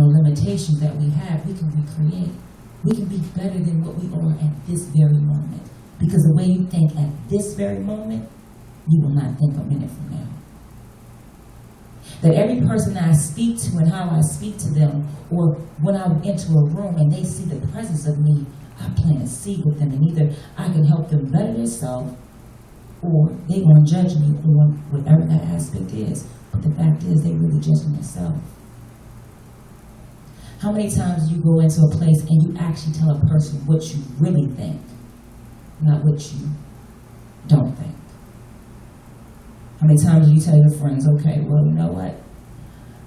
limitations that we have, we can recreate. We can be better than what we are at this very moment. Because the way you think at this very moment, you will not think a minute from now. That every person that I speak to and how I speak to them, or when I enter a room and they see the presence of me, I plant a seed with them, and either I can help them better themselves, or they're going to judge me on whatever that aspect is. But the fact is, they really judging themselves. How many times do you go into a place and you actually tell a person what you really think, not what you don't think? How many times do you tell your friends, okay, well, you know what?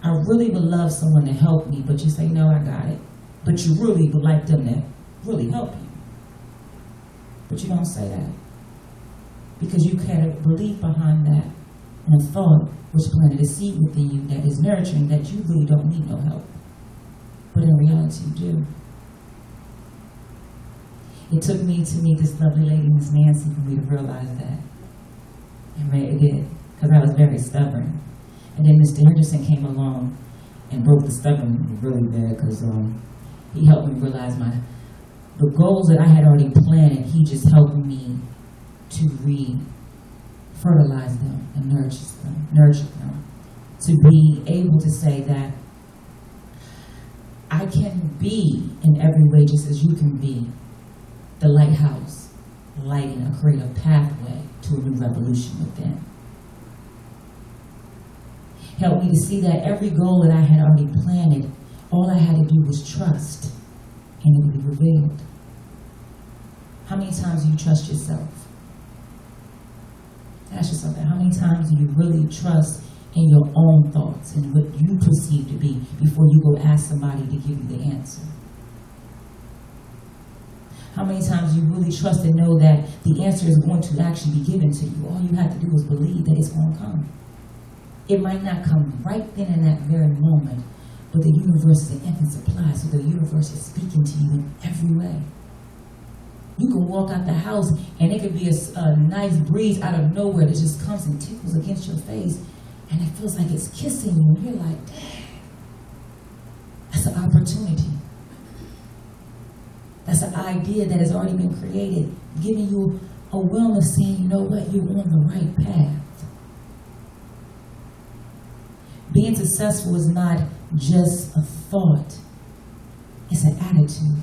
I really would love someone to help me, but you say, no, I got it. But you really would like them to really help you. But you don't say that. Because you had a belief behind that and a thought which planted a seed within you that is nurturing, that you really don't need no help. But in reality, you do. It took me to meet this lovely lady, Miss Nancy, for me to realize that. And it did, because I was very stubborn. And then Mr. Henderson came along and broke the stubborn really bad, because he helped me realize the goals that I had already planted. He just helped me to fertilize them and nurture them. To be able to say that I can be in every way just as you can be the lighthouse, lighting and create a pathway to a new revolution within. Help me to see that every goal that I had already planted, all I had to do was trust, and it would be revealed. How many times do you trust yourself? Ask yourself that. How many times do you really trust in your own thoughts and what you perceive to be before you go ask somebody to give you the answer? How many times do you really trust and know that the answer is going to actually be given to you? All you have to do is believe that it's going to come. It might not come right then in that very moment, but the universe is an infinite supply, so the universe is speaking to you in every way. You can walk out the house and it could be a nice breeze out of nowhere that just comes and tickles against your face, and it feels like it's kissing you, and you're like, dang, that's an opportunity. That's an idea that has already been created, giving you a wellness, saying, you know what, you're on the right path. Being successful is not just a thought, it's an attitude.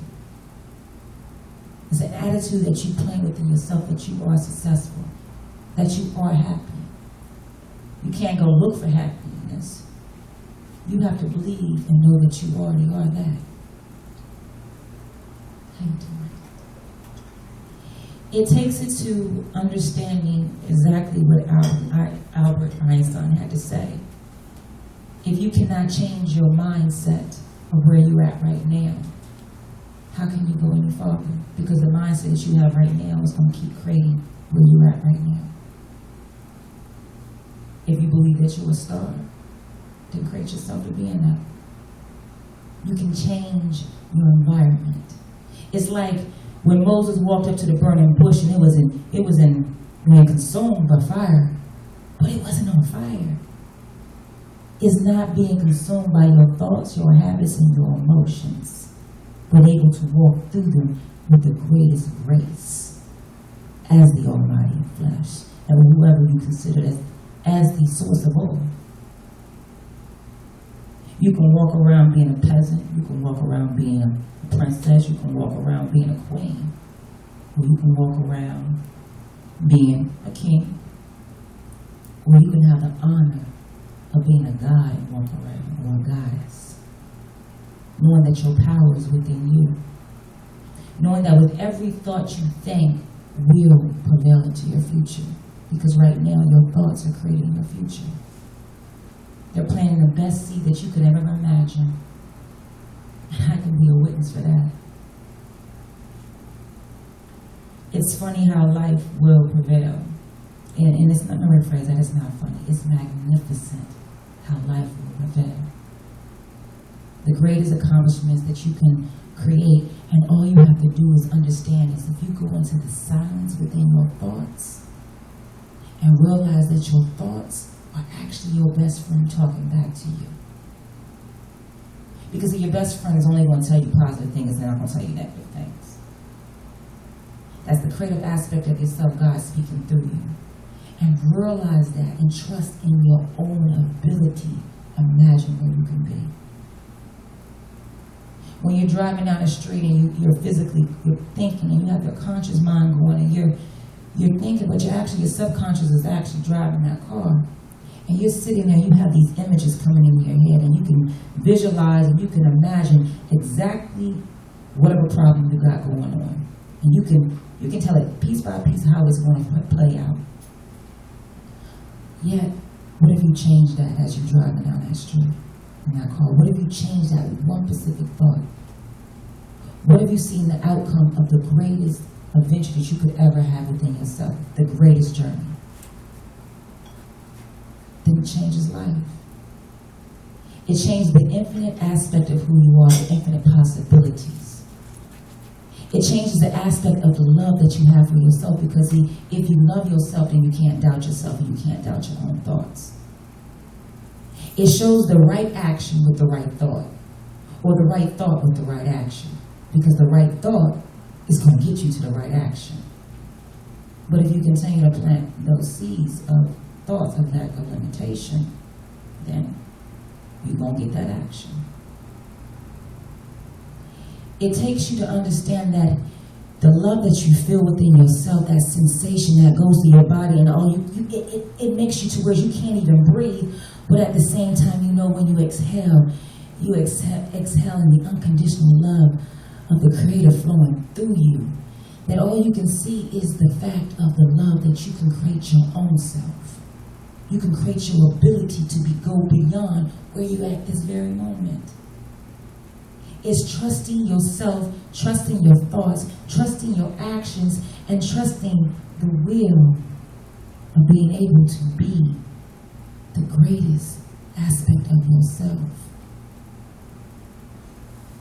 It's an attitude that you plant within yourself, that you are successful, that you are happy. You can't go look for happiness. You have to believe and know that you already are that. How you doing? It takes it to understanding exactly what Albert Einstein had to say. If you cannot change your mindset of where you're at right now, how can you go any farther? Because the mindset that you have right now is going to keep creating where you're at right now. If you believe that you're a star, then create yourself to be in that. You can change your environment. It's like when Moses walked up to the burning bush and it was being consumed by fire, but it wasn't on fire. It's not being consumed by your thoughts, your habits, and your emotions, but able to walk through them with the greatest grace as the Almighty in flesh, and whoever you consider as the source of all. You can walk around being a peasant, you can walk around being a princess, you can walk around being a queen, or you can walk around being a king, or you can have the honor of being a god and walk around, or a goddess, knowing that your power is within you, knowing that with every thought you think will prevail into your future, because right now your thoughts are creating your future. They're planting the best seed that you could ever imagine, and I can be a witness for that. It's funny how life will prevail, and it's not, let me rephrase that, it's not funny, it's magnificent how life will prevail. The greatest accomplishments that you can create, and all you have to do is understand is if you go into the silence within your thoughts and realize that your thoughts are actually your best friend talking back to you. Because your best friend is only going to tell you positive things, they're not going to tell you negative things. That's the creative aspect of yourself, God speaking through you. And realize that and trust in your own ability. Imagine where you can be. When you're driving down the street and you're thinking, and you have your conscious mind going, and you're thinking, but your subconscious is actually driving that car. And you're sitting there, and you have these images coming in your head, and you can visualize and you can imagine exactly whatever problem you got going on. And you can tell it piece by piece how it's going to play out. Yet, what if you change that as you're driving down that street in that car? What if you change that with one specific thought? What if you seen the outcome of the greatest adventure that you could ever have within yourself, the greatest journey? Then it changes life. It changes the infinite aspect of who you are, the infinite possibilities. It changes the aspect of the love that you have for yourself, because if you love yourself, then you can't doubt yourself and you can't doubt your own thoughts. It shows the right action with the right thought, or the right thought with the right action, because the right thought is going to get you to the right action. But if you continue to plant those seeds of thoughts of lack of limitation, then you won't get that action. It takes you to understand that the love that you feel within yourself, that sensation that goes to your body, and it makes you to where you can't even breathe, but at the same time, when you exhale in the unconditional love of the Creator flowing through you, that all you can see is the fact of the love that you can create your own self. You can create your ability to go beyond where you're at this very moment. It's trusting yourself, trusting your thoughts, trusting your actions, and trusting the will of being able to be the greatest aspect of yourself.